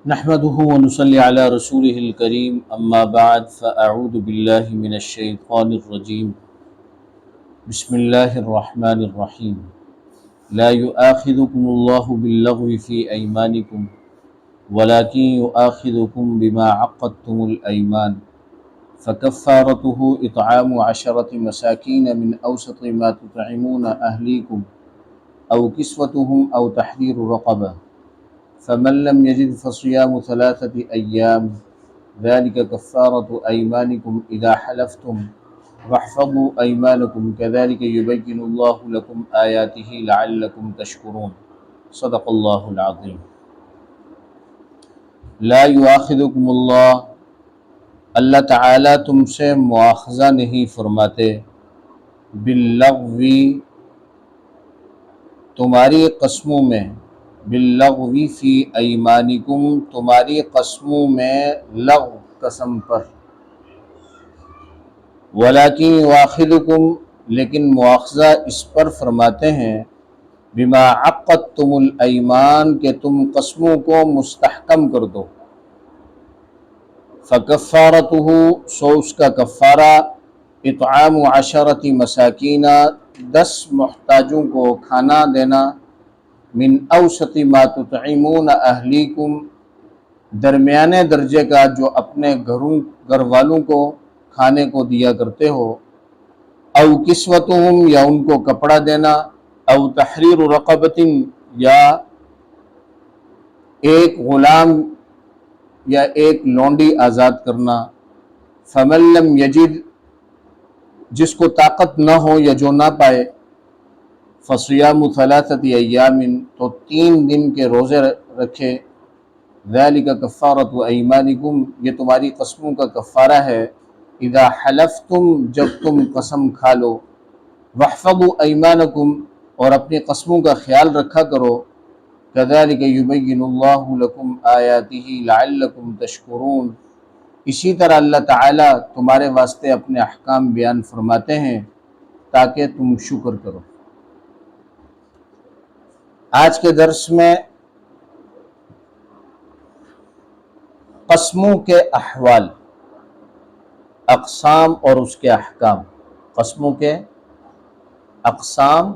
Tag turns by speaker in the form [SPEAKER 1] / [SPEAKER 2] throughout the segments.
[SPEAKER 1] نحمده ونصلي على رسوله الكريم اما بعد فاعوذ بالله من الشيطان الرجيم بسم الله الرحمن الرحيم لا يؤاخذكم الله باللغو في ايمانكم ولكن يؤاخذكم بما عقدتم الايمان فكفارته اطعام 10 مساكين من اوسط ما تطعمون اهليكم او كسوتهم او تحرير رقبه فمن لم يجد فصيام 3 أيام ذلك كفارة أيمانكم إذا حلفتم واحفظوا أيمانكم كذلك يبين الله لكم آياته لعلكم تشكرون صدق اللہ العظیم۔ لا یؤاخذکم اللہ تعالیٰ تم سے مواخذہ نہیں فرماتے، باللغو تمہاری قسموں میں، باللغو فی ایمانکم تمہاری قسموں میں لغو قسم پر، ولیکن یؤاخذکم لیکن مواخذہ اس پر فرماتے ہیں، بما عقدتم الایمان کہ تم قسموں کو مستحکم کر دو، فکفارتہ سو اس کا کفارہ، اطعام 10 مساکین 10 محتاجوں کو کھانا دینا، من اوسط ما تطعمون اہلیکم درمیانے درجے کا جو اپنے گھر والوں کو کھانے کو دیا کرتے ہو، او کسوتہم یا ان کو کپڑا دینا، او تحریر رقبۃ یا ایک غلام یا ایک لونڈی آزاد کرنا، فمن لم یجد جس کو طاقت نہ ہو یا جو نہ پائے، فصیام 3 ایام تو 3 دن کے روزے رکھے، ذالک کفارۃ ایمانکم یہ تمہاری قسموں کا کفارہ ہے، اذا حلفتم جب تم قسم کھا لو، واحفظوا ایمانکم اور اپنی قسموں کا خیال رکھا کرو، کذالک یبین اللہ لکم آیاتہ لعلکم تشکرون اسی طرح اللہ تعالیٰ تمہارے واسطے اپنے احکام بیان فرماتے ہیں تاکہ تم شکر کرو۔ آج کے درس میں قسموں کے احوال، اقسام اور اس کے احکام، قسموں کے اقسام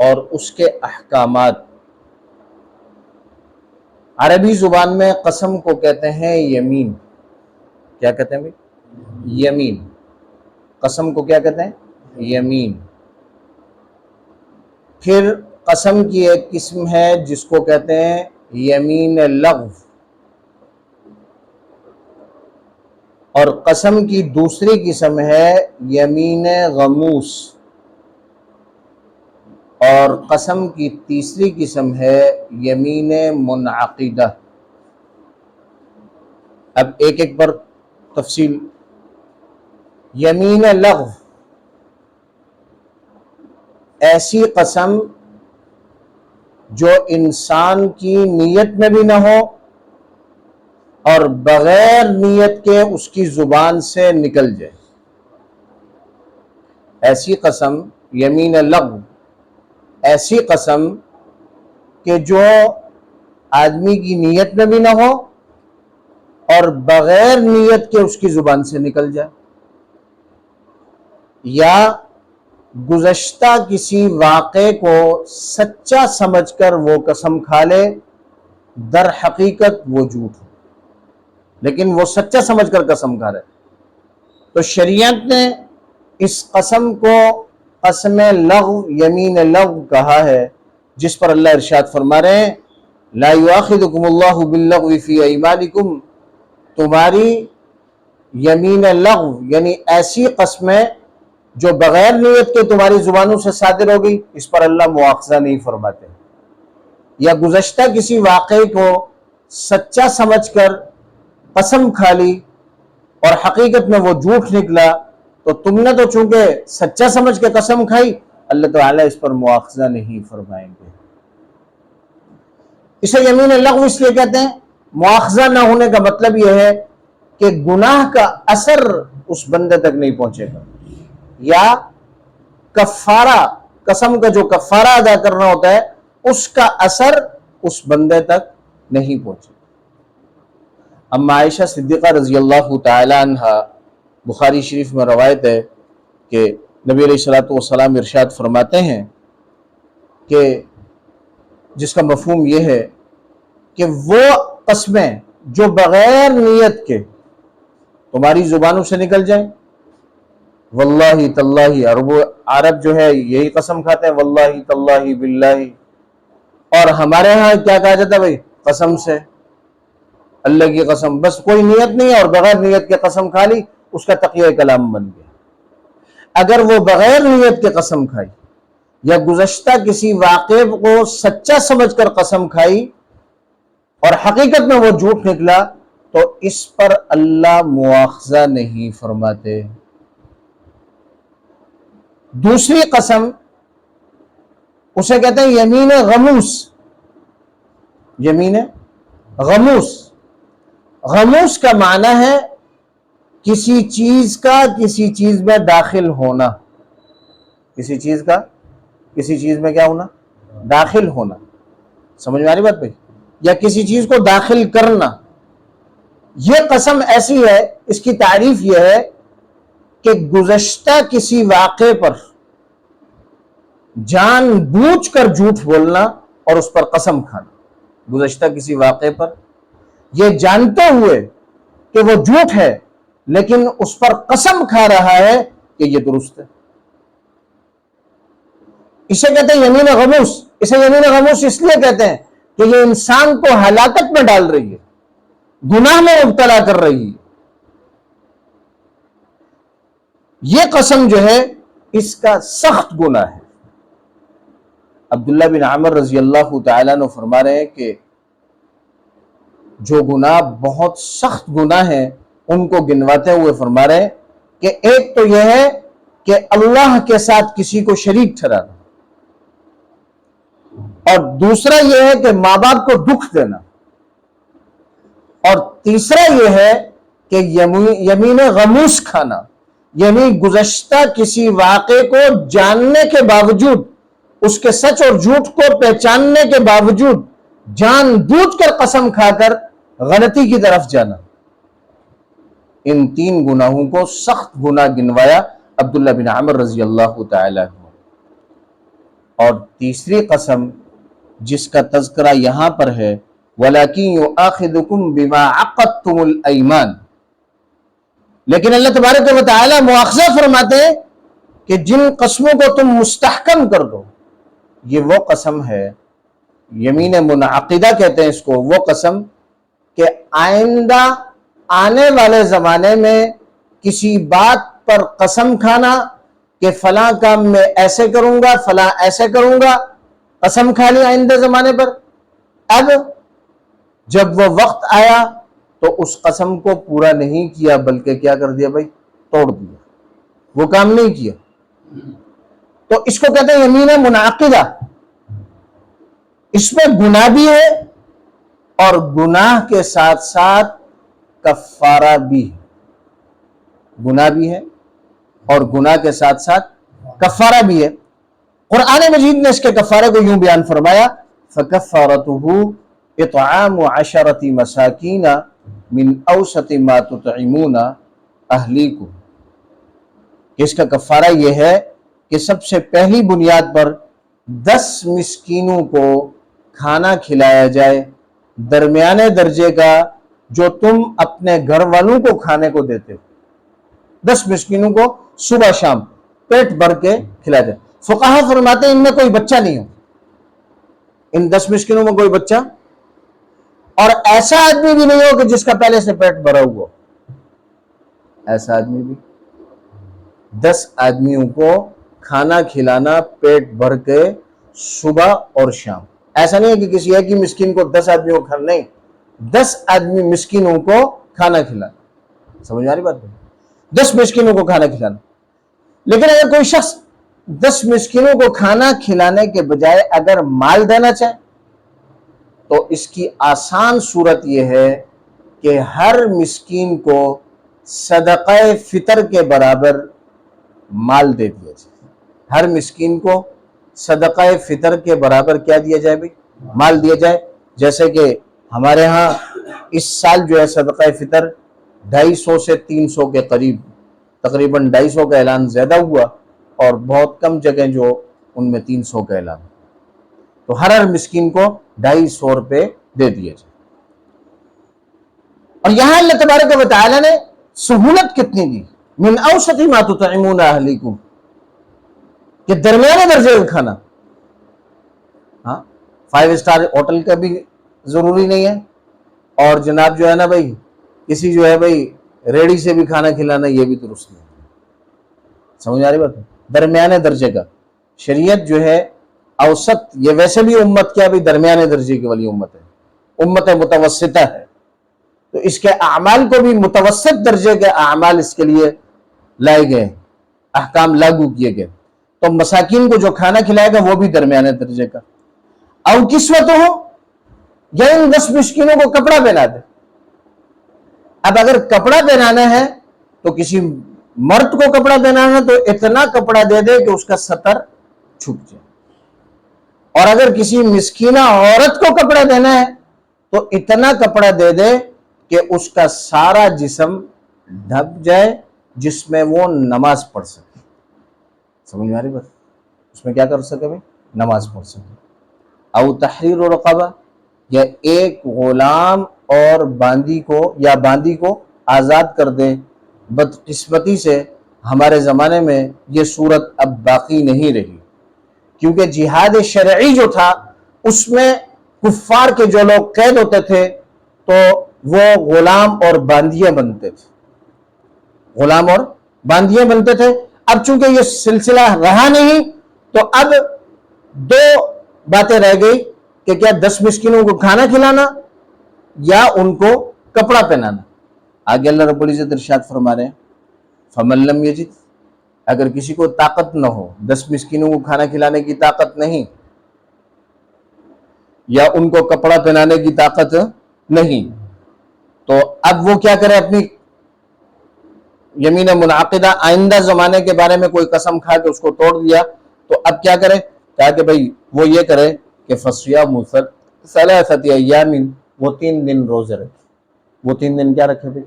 [SPEAKER 1] اور اس کے احکامات۔ عربی زبان میں قسم کو کہتے ہیں یمین۔ کیا کہتے ہیں بھائی؟ یمین۔ قسم کو کیا کہتے ہیں؟ یمین۔ پھر قسم کی ایک قسم ہے جس کو کہتے ہیں یمین لغو، اور قسم کی دوسری قسم ہے یمین غموس، اور قسم کی تیسری قسم ہے یمین منعقدہ۔ اب ایک ایک پر تفصیل۔ یمین لغو ایسی قسم جو انسان کی نیت میں بھی نہ ہو اور بغیر نیت کے اس کی زبان سے نکل جائے، ایسی قسم یمین لغو، ایسی قسم کہ جو آدمی کی نیت میں بھی نہ ہو اور بغیر نیت کے اس کی زبان سے نکل جائے، یا گزشتہ کسی واقعے کو سچا سمجھ کر وہ قسم کھا لے، در حقیقت وہ جھوٹ ہو لیکن وہ سچا سمجھ کر قسم کھا رہے۔ تو شریعت نے اس قسم کو قسم لغو، یمین لغو کہا ہے، جس پر اللہ ارشاد فرما رہے ہیں، لا یؤاخذکم اللہ باللغو فی ایمانکم تمہاری یمین لغو یعنی ایسی قسمیں جو بغیر نیت کے تمہاری زبانوں سے صادر ہو گئی، اس پر اللہ مواخذہ نہیں فرماتے، یا گزشتہ کسی واقعے کو سچا سمجھ کر قسم کھا لی اور حقیقت میں وہ جھوٹ نکلا، تو تم نے تو چونکہ سچا سمجھ کے قسم کھائی، اللہ تعالیٰ اس پر مواخذہ نہیں فرمائیں گے۔ اسے یمین لغو اس لیے کہتے ہیں، مواخذہ نہ ہونے کا مطلب یہ ہے کہ گناہ کا اثر اس بندے تک نہیں پہنچے گا، یا کفارہ، قسم کا جو کفارہ ادا کرنا ہوتا ہے اس کا اثر اس بندے تک نہیں پہنچے۔ اما عائشہ صدیقہ رضی اللہ تعالی عنہ، بخاری شریف میں روایت ہے کہ نبی علیہ الصلوۃ والسلام ارشاد فرماتے ہیں کہ جس کا مفہوم یہ ہے کہ وہ قسمیں جو بغیر نیت کے تمہاری زبانوں سے نکل جائیں، واللہ تاللہ، عرب جو ہے یہی قسم کھاتے ہیں، واللہ تاللہ باللہ، اور ہمارے ہاں کیا کہا جاتا ہے بھائی؟ قسم سے، اللہ کی قسم، بس کوئی نیت نہیں ہے اور بغیر نیت کے قسم کھا لی، اس کا تقیہ کلام بن گیا۔ اگر وہ بغیر نیت کے قسم کھائی یا گزشتہ کسی واقعے کو سچا سمجھ کر قسم کھائی اور حقیقت میں وہ جھوٹ نکلا، تو اس پر اللہ مواخذہ نہیں فرماتے۔ دوسری قسم اسے کہتے ہیں یمین غموس۔ یمین غموس، غموس کا معنی ہے کسی چیز کا کسی چیز میں داخل ہونا، کسی چیز کا کسی چیز میں کیا ہونا؟ داخل ہونا۔ سمجھ میں آ رہی بات بھائی؟ یا کسی چیز کو داخل کرنا۔ یہ قسم ایسی ہے، اس کی تعریف یہ ہے کہ گزشتہ کسی واقعے پر جان بوجھ کر جھوٹ بولنا اور اس پر قسم کھانا۔ گزشتہ کسی واقعے پر یہ جانتے ہوئے کہ وہ جھوٹ ہے لیکن اس پر قسم کھا رہا ہے کہ یہ درست ہے، اسے کہتے ہیں یمین غموس۔ اسے یمین غموس اس لیے کہتے ہیں کہ یہ انسان کو ہلاکت میں ڈال رہی ہے، گناہ میں مبتلا کر رہی ہے۔ یہ قسم جو ہے اس کا سخت گناہ ہے۔ عبداللہ بن عمر رضی اللہ تعالیٰ عنہ فرما رہے ہیں کہ جو گناہ بہت سخت گناہ ہیں ان کو گنواتے ہوئے فرما رہے ہیں کہ ایک تو یہ ہے کہ اللہ کے ساتھ کسی کو شریک ٹھہرانا، اور دوسرا یہ ہے کہ ماں باپ کو دکھ دینا، اور تیسرا یہ ہے کہ یمین غموس کھانا، یعنی گزشتہ کسی واقعے کو جاننے کے باوجود، اس کے سچ اور جھوٹ کو پہچاننے کے باوجود جان بوجھ کر قسم کھا کر غلطی کی طرف جانا۔ ان تین گناہوں کو سخت گناہ گنوایا عبداللہ بن عمر رضی اللہ تعالی عنہ۔ اور تیسری قسم جس کا تذکرہ یہاں پر ہے، وَلَكِنْ يُؤَاخِذُكُمْ بِمَا عَقَدْتُمُ الْأَيْمَانِ، لیکن اللہ تبارک و تعالی مواخذہ فرماتے ہیں کہ جن قسموں کو تم مستحکم کر دو، یہ وہ قسم ہے، یمین منعقدہ کہتے ہیں اس کو، وہ قسم کہ آئندہ آنے والے زمانے میں کسی بات پر قسم کھانا کہ فلاں کام میں ایسے کروں گا، فلاں ایسے کروں گا، قسم کھا لی آئندہ زمانے پر، اب جب وہ وقت آیا تو اس قسم کو پورا نہیں کیا بلکہ کیا کر دیا بھائی؟ توڑ دیا، وہ کام نہیں کیا، تو اس کو کہتے ہیں یمین منعقدہ۔ اس میں گناہ بھی ہے اور گناہ کے ساتھ ساتھ کفارہ بھی ہے، گناہ بھی ہے اور گناہ کے ساتھ ساتھ کفارہ بھی ہے۔ قرآن مجید نے اس کے کفارے کو یوں بیان فرمایا، فَكَفَّارَتُهُ إِطْعَامُ عَشَرَةِ مَسَاكِينَ مِنْ أَوْسَطِ مَا تُطْعِمُونَ أَهْلِيكُمْ، کہ اس کا کفارہ یہ ہے کہ سب سے پہلی بنیاد پر 10 مسکینوں کو کھانا کھلایا جائے، درمیانے درجے کا جو تم اپنے گھر والوں کو کھانے کو دیتے ہو، 10 مسکینوں کو صبح شام پیٹ بھر کے کھلایا جائے۔ فقہا فرماتے ہیں ان میں کوئی بچہ نہیں ہو، ان 10 مسکینوں میں کوئی بچہ اور ایسا آدمی بھی نہیں ہو کہ جس کا پہلے سے پیٹ بھرا ہوا ہو، ایسا آدمی بھی 10 آدمیوں کو کھانا کھلانا پیٹ بھر کے صبح اور شام۔ ایسا نہیں ہے کہ کسی ایک ہی مسکین کو 10 آدمیوں کو کھانا، نہیں، 10 آدمی مسکینوں کو کھانا کھلانا۔ سمجھ آ رہی بات؟ 10 مسکینوں کو کھانا کھلانا۔ لیکن اگر کوئی شخص 10 مسکینوں کو کھانا کھلانے کے بجائے اگر مال دینا چاہے تو اس کی آسان صورت یہ ہے کہ ہر مسکین کو صدقہ فطر کے برابر مال دے دیا جائے، ہر مسکین کو صدقہ فطر کے برابر کیا دیا جائے بھائی؟ مال دیا جائے۔ جیسے کہ ہمارے ہاں اس سال جو ہے صدقہ فطر 250 سے 300 کے قریب، تقریباً 250 کا اعلان زیادہ ہوا اور بہت کم جگہ جو ان میں 300 کا اعلان، تو ہر مسکین کو 250 روپے دے دیے جائے۔ اور یہاں اللہ تبارک و تعالی نے سہولت کتنی دی، من اوسط ما تطعمون اہلیکم، کہ درمیانے درجے کا کھانا، ہاں 5 اسٹار ہوٹل کا بھی ضروری نہیں ہے، اور جناب جو ہے نا بھائی کسی جو ہے بھائی ریڑی سے بھی کھانا کھلانا یہ بھی درست نہیں، سمجھ آ رہی بات؟ درمیانے درجے کا شریعت جو ہے اوسط، یہ ویسے بھی امت کیا بھی درمیانے درجے کی والی امت ہے، امت متوسطہ ہے، تو اس کے اعمال کو بھی متوسط درجے کے اعمال اس کے لیے لائے گئے، احکام لاگو کیے گئے۔ تو مساکین کو جو کھانا کھلائے گا وہ بھی درمیانے درجے کا، او کسوت ہو یا ان 10 مسکینوں کو کپڑا پہنا دے۔ اب اگر کپڑا پہنانا ہے تو کسی مرد کو کپڑا پہنانا ہے تو اتنا کپڑا دے دے کہ اس کا سطر چھپ جائے، اور اگر کسی مسکینہ عورت کو کپڑا دینا ہے تو اتنا کپڑا دے دے کہ اس کا سارا جسم ڈھک جائے، جس میں وہ نماز پڑھ سکے۔ سمجھ میں آ رہی بات؟ اس میں کیا کر سکے بھائی؟ نماز پڑھ سکے۔ او تحریر رقبہ، یا ایک غلام اور باندی کو یا باندی کو آزاد کر دیں۔ بدقسمتی سے ہمارے زمانے میں یہ صورت اب باقی نہیں رہی، کیونکہ جہاد شرعی جو تھا اس میں کفار کے جو لوگ قید ہوتے تھے تو وہ غلام اور باندیاں بنتے تھے، غلام اور باندیاں بنتے تھے۔ اب چونکہ یہ سلسلہ رہا نہیں تو اب 2 باتیں رہ گئی کہ کیا 10 مسکینوں کو کھانا کھلانا یا ان کو کپڑا پہنانا۔ آگے اللہ رب العزت ارشاد فرما رہے ہیں فَمَن لَّمْ يَجِدْ، اگر کسی کو طاقت نہ ہو، 10 مسکینوں کو کھانا کھلانے کی طاقت نہیں یا ان کو کپڑا پہنانے کی طاقت نہیں، تو اب وہ کیا کرے؟ اپنی یمین منعقدہ آئندہ زمانے کے بارے میں کوئی قسم کھا کے اس کو توڑ دیا تو اب کیا کرے؟ کہا کہ بھئی وہ یہ کرے کہ فَصِيَامُ ثَلَاثَةِ أَيَّامٍ، وہ 3 دن روزے رکھے۔ وہ 3 دن کیا رکھے بھئی؟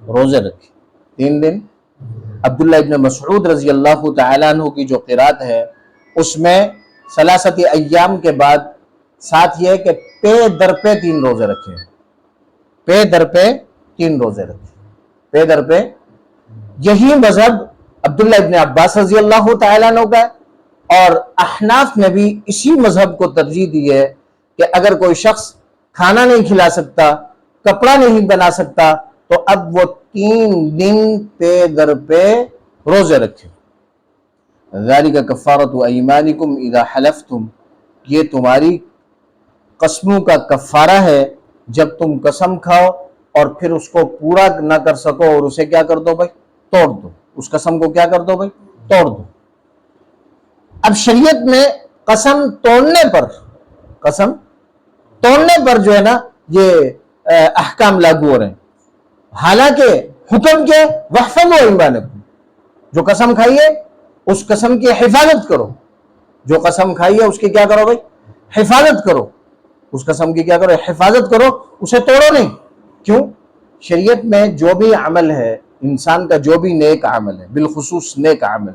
[SPEAKER 1] روزے رکھے 3 دن۔ عبداللہ ابن مسعود رضی اللہ تعالیٰ عنہ کی جو قرات ہے اس میں 3 ایام کے بعد ساتھ یہ کہ پے در پہ 3 روزے رکھے، پے در پہ 3 روزے رکھے، پے در پہ۔ یہی مذہب عبداللہ ابن عباس رضی اللہ تعالیٰ عنہ کا ہے، اور احناف نے بھی اسی مذہب کو ترجیح دی ہے کہ اگر کوئی شخص کھانا نہیں کھلا سکتا، کپڑا نہیں بنا سکتا، تو اب وہ 3 دن پے در پہ روزے رکھے۔ ذَلِكَ كَفَّارَةُ أَيْمَانِكُمْ إِذَا حَلَفْتُمْ، یہ تمہاری قسموں کا کفارہ ہے جب تم قسم کھاؤ اور پھر اس کو پورا نہ کر سکو اور اسے کیا کر دو بھائی؟ توڑ دو، اس قسم کو کیا کر دو بھائی؟ توڑ دو۔ اب شریعت میں قسم توڑنے پر جو ہے نا یہ احکام لاگو ہو رہے ہیں، حالانکہ حکم کے وَاحْفَظُوا أَيْمَانَكُمْ، جو قسم کھائی ہے اس قسم کی حفاظت کرو، جو قسم کھائی ہے اس کی کیا کرو بھائی؟ حفاظت کرو، اس قسم کی کیا کرو؟ حفاظت کرو، اسے توڑو نہیں۔ کیوں؟ شریعت میں جو بھی عمل ہے، انسان کا جو بھی نیک عمل ہے، بالخصوص نیک عمل،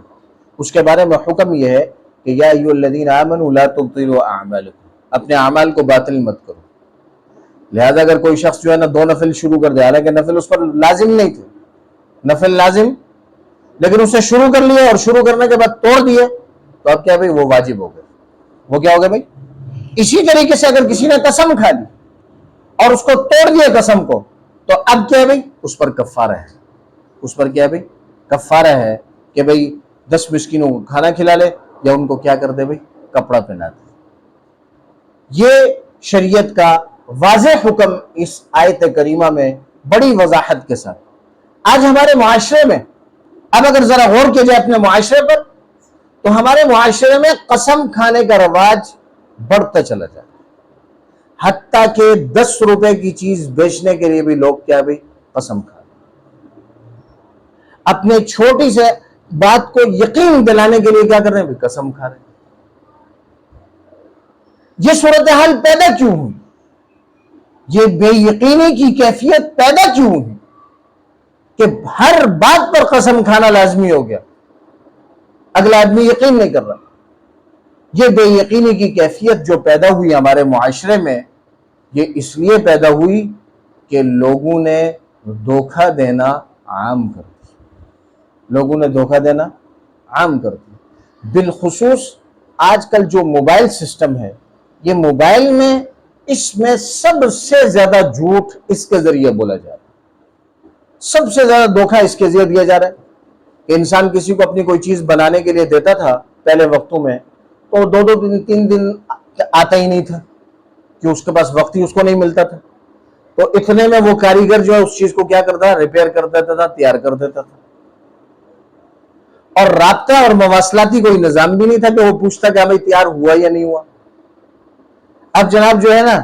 [SPEAKER 1] اس کے بارے میں حکم یہ ہے کہ یا ایھا الذین آمنوا لا تبطلوا اعمالکم، اپنے اعمال کو باطل مت کرو۔ لہذا اگر کوئی شخص جو ہے نا 2 نفل شروع کر دے، حالانکہ نفل اس پر لازم نہیں تھے، نفل لازم، لیکن اسے شروع کر لیا اور شروع کرنے کے بعد توڑ دیے، تو اب کیا بھائی؟ وہ واجب ہو گئے۔ وہ کیا ہو گئے بھائی؟ اسی طریقے سے اگر کسی نے قسم کھا لی اور اس کو توڑ دیا قسم کو، تو اب کیا ہے بھائی؟ اس پر کفارہ ہے، اس پر کیا ہے بھائی؟ کفارہ ہے کہ بھئی 10 مسکینوں کو کھانا کھلا لے یا ان کو کیا کر دے بھئی؟ کپڑا پہنا دے۔ یہ شریعت کا واضح حکم اس آیت کریمہ میں بڑی وضاحت کے ساتھ۔ آج ہمارے معاشرے میں، اب اگر ذرا غور کیا جائے اپنے معاشرے پر، تو ہمارے معاشرے میں قسم کھانے کا رواج بڑھتا چلا جاتا ہے، حتیٰ کہ 10 روپے کی چیز بیچنے کے لیے بھی لوگ کیا بھئی؟ قسم کھا رہے ہیں۔ اپنے چھوٹی سے بات کو یقین دلانے کے لیے کیا کر رہے ہیں؟ قسم کھا رہے ہیں۔ یہ صورتحال پیدا کیوں ہوئی؟ یہ بے یقینی کی کیفیت پیدا کیوں ہے کہ ہر بات پر قسم کھانا لازمی ہو گیا؟ اگلا آدمی یقین نہیں کر رہا۔ یہ بے یقینی کی کیفیت جو پیدا ہوئی ہمارے معاشرے میں، یہ اس لیے پیدا ہوئی کہ لوگوں نے دھوکہ دینا عام کر دیا۔ لوگوں نے دھوکہ دینا عام کر دیا۔ بالخصوص آج کل جو موبائل سسٹم ہے، یہ موبائل میں اس میں سب سے زیادہ جھوٹ اس کے ذریعے بولا جا رہا ہے، سب سے زیادہ دھوکہ اس کے ذریعے دیا جا رہا ہے کہ انسان کسی کو اپنی کوئی چیز بنانے کے لیے دیتا تھا پہلے وقتوں میں، تو 2-2 3 دن آتا ہی نہیں تھا کہ اس کے پاس وقت ہی اس کو نہیں ملتا تھا، تو اتنے میں وہ کاریگر جو ہے اس چیز کو کیا کرتا، ریپیئر کر دیتا تھا، تیار کر دیتا تھا، اور رابطہ اور مواصلاتی کوئی نظام بھی نہیں تھا کہ وہ پوچھتا کہ بھائی تیار ہوا یا نہیں ہوا۔ اب جناب جو ہے نا،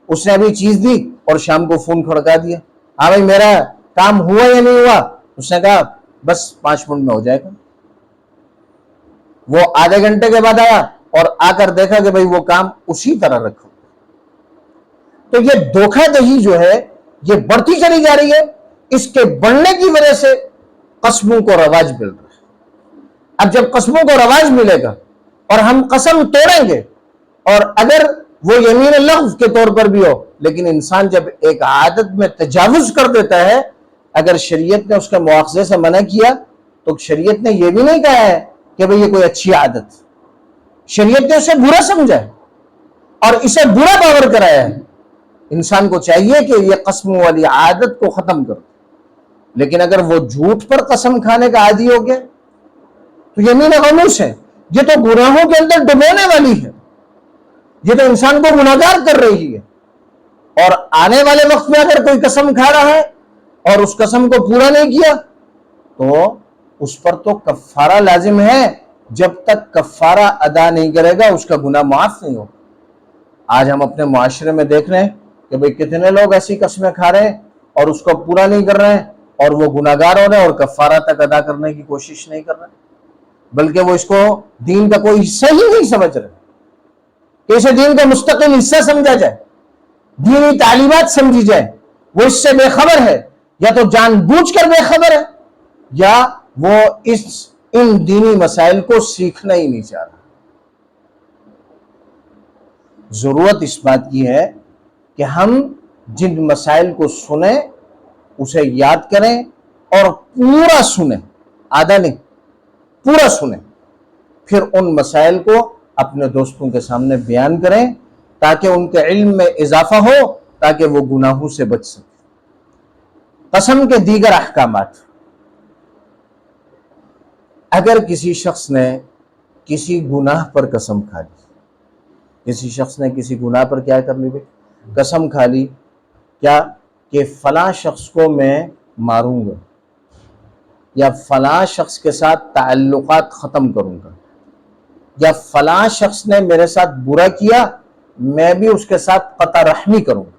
[SPEAKER 1] اس نے ابھی چیز دی اور شام کو فون کھڑکا دیا، ہاں بھائی میرا کام ہوا یا نہیں ہوا؟ اس نے کہا بس 5 منٹ میں ہو جائے گا۔ وہ آدھے گھنٹے کے بعد آیا اور آ کر دیکھا کہ بھائی وہ کام اسی طرح رکھو۔ تو یہ دھوکہ دہی جو ہے یہ بڑھتی چلی جا رہی ہے۔ اس کے بڑھنے کی وجہ سے قسموں کو رواج مل رہا ہے۔ اب جب قسموں کو رواج ملے گا اور ہم قسم توڑیں گے، اور اگر وہ یمین لغو کے طور پر بھی ہو، لیکن انسان جب ایک عادت میں تجاوز کر دیتا ہے، اگر شریعت نے اس کے مواخذے سے منع کیا تو شریعت نے یہ بھی نہیں کہا ہے کہ بھئی یہ کوئی اچھی عادت، شریعت نے اسے برا سمجھا ہے اور اسے برا باور کرایا ہے۔ انسان کو چاہیے کہ یہ قسم والی عادت کو ختم کر، لیکن اگر وہ جھوٹ پر قسم کھانے کا عادی ہو گیا تو یمین غموس ہے، یہ تو گناہوں کے اندر ڈبونے والی ہے، یہ تو انسان کو گناہگار کر رہی ہے۔ اور آنے والے وقت میں اگر کوئی قسم کھا رہا ہے اور اس قسم کو پورا نہیں کیا تو اس پر تو کفارہ لازم ہے، جب تک کفارہ ادا نہیں کرے گا اس کا گناہ معاف نہیں ہوگا۔ آج ہم اپنے معاشرے میں دیکھ رہے ہیں کہ بھئی کتنے لوگ ایسی قسمیں کھا رہے ہیں اور اس کو پورا نہیں کر رہے ہیں، اور وہ گناہگار ہو رہے ہیں اور کفارہ تک ادا کرنے کی کوشش نہیں کر رہے، بلکہ وہ اس کو دین کا کوئی حصہ ہی نہیں سمجھ رہے کہ اسے دین کا مستقل حصہ سمجھا جائے، دینی تعلیمات سمجھی جائے۔ وہ اس سے بے خبر ہے، یا تو جان بوجھ کر بے خبر ہے، یا وہ ان دینی مسائل کو سیکھنا ہی نہیں چاہ رہا۔ ضرورت اس بات کی ہے کہ ہم جن مسائل کو سنیں اسے یاد کریں اور پورا سنیں، آدھا نہیں، پورا سنیں، پھر ان مسائل کو اپنے دوستوں کے سامنے بیان کریں تاکہ ان کے علم میں اضافہ ہو، تاکہ وہ گناہوں سے بچ سکیں۔ قسم کے دیگر احکامات، اگر کسی شخص نے کسی گناہ پر قسم کھا لی، کسی شخص نے کسی گناہ پر کیا کر لی بھائی؟ قسم کھا لی، کیا کہ فلاں شخص کو میں ماروں گا، یا فلاں شخص کے ساتھ تعلقات ختم کروں گا، یا فلاں شخص نے میرے ساتھ برا کیا میں بھی اس کے ساتھ قطع رحمی کروں گا۔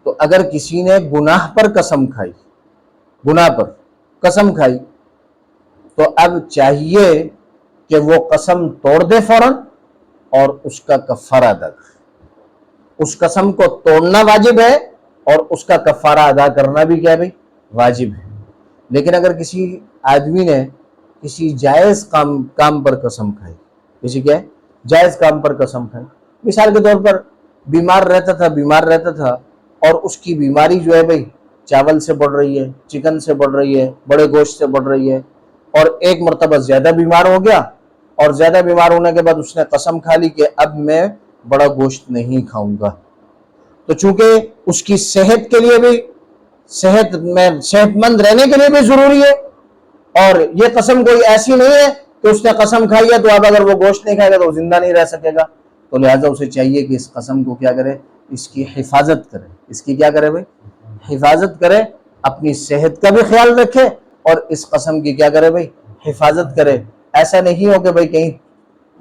[SPEAKER 1] تو اگر کسی نے گناہ پر قسم کھائی، گناہ پر قسم کھائی، تو اب چاہیے کہ وہ قسم توڑ دے فوراً اور اس کا کفارہ ادا کرے۔ اس قسم کو توڑنا واجب ہے اور اس کا کفارہ ادا کرنا بھی کیا بھائی؟ واجب ہے۔ لیکن اگر کسی آدمی نے کسی جائز کام پر قسم کھائی، کسی کیا ہے؟ جائز کام پر قسم کھائی، مثال کے طور پر بیمار رہتا تھا اور اس کی بیماری جو ہے بھائی چاول سے بڑھ رہی ہے، چکن سے بڑھ رہی ہے، بڑے گوشت سے بڑھ رہی ہے، اور ایک مرتبہ زیادہ بیمار ہو گیا، اور زیادہ بیمار ہونے کے بعد اس نے قسم کھا لی کہ اب میں بڑا گوشت نہیں کھاؤں گا۔ تو چونکہ اس کی صحت کے لیے بھی، صحت مند رہنے کے لیے بھی ضروری ہے، اور یہ قسم کوئی ایسی نہیں ہے کہ اس نے قسم کھائی ہے تو اب اگر وہ گوشت نہیں کھائے گا تو وہ زندہ نہیں رہ سکے گا، تو لہٰذا اسے چاہیے کہ اس قسم کو کیا کرے؟ اس کی حفاظت کرے۔ اس کی کیا کرے بھائی؟ حفاظت کرے، اپنی صحت کا بھی خیال رکھے اور اس قسم کی کیا کرے بھائی؟ حفاظت کرے۔ ایسا نہیں ہو کہ بھائی کہیں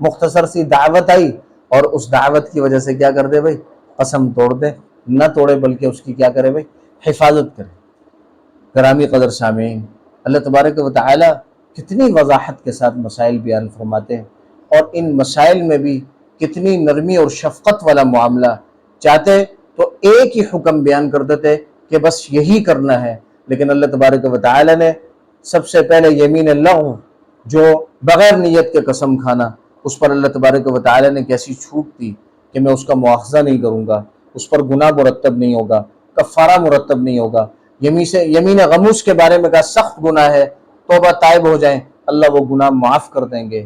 [SPEAKER 1] مختصر سی دعوت آئی اور اس دعوت کی وجہ سے کیا کر دے بھائی؟ قسم توڑ دے، نہ توڑے بلکہ اس کی کیا کرے بھائی؟ حفاظت کرے۔ گرامی قدر سامعین، اللہ تبارک و تعالی کتنی وضاحت کے ساتھ مسائل بیان فرماتے ہیں، اور ان مسائل میں بھی کتنی نرمی اور شفقت والا معاملہ چاہتے تو ایک ہی حکم بیان کر دیتے کہ بس یہی کرنا ہے، لیکن اللہ تبارک و تعالی نے سب سے پہلے یمین لغو، جو بغیر نیت کے قسم کھانا، اس پر اللہ تبارک و تعالی نے کیسی چھوٹ دی کہ میں اس کا مواخذہ نہیں کروں گا، اس پر گناہ مرتب نہیں ہوگا، کفارہ مرتب نہیں ہوگا۔ یمین غموس کے بارے میں کہا سخت گناہ ہے، توبہ تائب ہو جائیں، اللہ وہ گناہ معاف کر دیں گے۔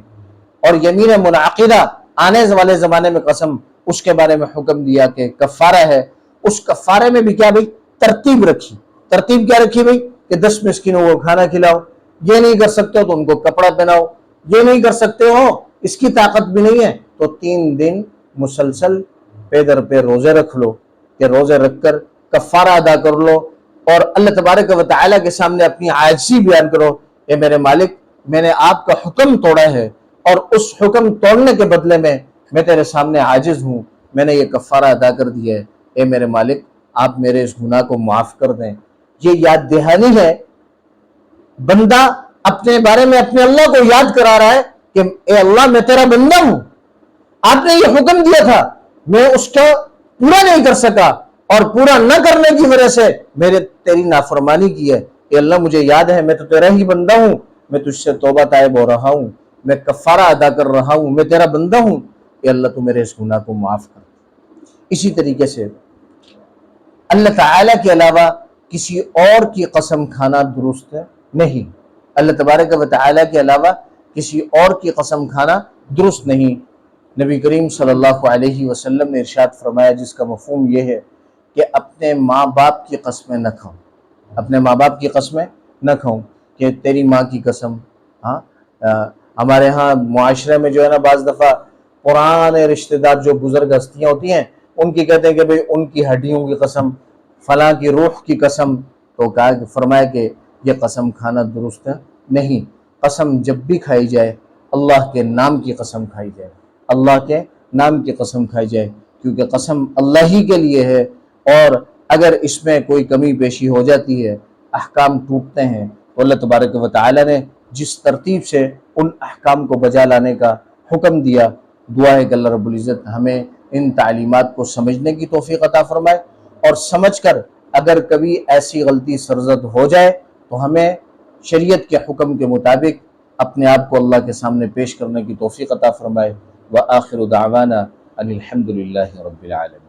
[SPEAKER 1] اور یمین منعقدہ، آنے والے زمانے میں قسم، اس کے بارے میں حکم دیا کہ کفارہ ہے۔ اس کفارے میں بھی کیا بھئی؟ ترتیب رکھی۔ ترتیب کیا رکھی بھئی؟ کہ 10 مسکینوں کو کھانا کھلاؤ، یہ نہیں کر سکتے ہو تو ان کو کپڑا پہناؤ، یہ نہیں کر سکتے ہو، اس کی طاقت بھی نہیں ہے تو 3 دن مسلسل پے در پہ روزے رکھ لو، کہ روزے رکھ کر کفارہ ادا کر لو، اور اللہ تبارک و تعالیٰ کے سامنے اپنی عاجزی بیان کرو، اے میرے مالک، میں نے آپ کا حکم توڑا ہے، اور اس حکم توڑنے کے بدلے میں تیرے سامنے عاجز ہوں، میں نے یہ کفارہ ادا کر دیا ہے، اے میرے مالک آپ میرے اس گناہ کو معاف کر دیں۔ یہ یاد دہانی ہے، بندہ اپنے بارے میں اپنے اللہ کو یاد کرا رہا ہے کہ اے اللہ میں تیرا بندہ ہوں، آپ نے یہ حکم دیا تھا، میں اس کو پورا نہیں کر سکا، اور پورا نہ کرنے کی وجہ سے تیری نافرمانی کی ہے، اے اللہ مجھے یاد ہے میں تو تیرا ہی بندہ ہوں، میں تجھ سے توبہ طائب ہو رہا ہوں، میں کفارہ ادا کر رہا ہوں، میں تیرا بندہ ہوں، اے اللہ تو میرے اس گناہ کو معاف کر۔ اسی طریقے سے اللہ تعالیٰ کے علاوہ کسی اور کی قسم کھانا درست نہیں، اللہ تبارک و تعالیٰ کے علاوہ کسی اور کی قسم کھانا درست نہیں۔ نبی کریم صلی اللہ علیہ وسلم نے ارشاد فرمایا، جس کا مفہوم یہ ہے کہ اپنے ماں باپ کی قسمیں نہ کھاؤ، اپنے ماں باپ کی قسمیں نہ کھاؤ، کہ تیری ماں کی قسم۔ ہمارے ہاں معاشرے میں جو ہے نا، بعض دفعہ پرانے رشتہ دار جو بزرگ ہستیاں ہوتی ہیں، ان کی کہتے ہیں کہ بھئی ان کی ہڈیوں کی قسم، فلاں کی روح کی قسم، تو فرمایا کہ یہ قسم کھانا درست نہیں۔ قسم جب بھی کھائی جائے اللہ کے نام کی قسم کھائی جائے، اللہ کے نام کی قسم کھائی جائے، کیونکہ قسم اللہ ہی کے لیے ہے، اور اگر اس میں کوئی کمی پیشی ہو جاتی ہے، احکام ٹوٹتے ہیں، تو اللہ تبارک و تعالی نے جس ترتیب سے ان احکام کو بجا لانے کا حکم دیا، دعا ہے کہ اللہ رب العزت ہمیں ان تعلیمات کو سمجھنے کی توفیق عطا فرمائے، اور سمجھ کر اگر کبھی ایسی غلطی سرزد ہو جائے تو ہمیں شریعت کے حکم کے مطابق اپنے آپ کو اللہ کے سامنے پیش کرنے کی توفیق عطا فرمائے۔ وآخر دعوانا ان الحمد للہ رب العالمین۔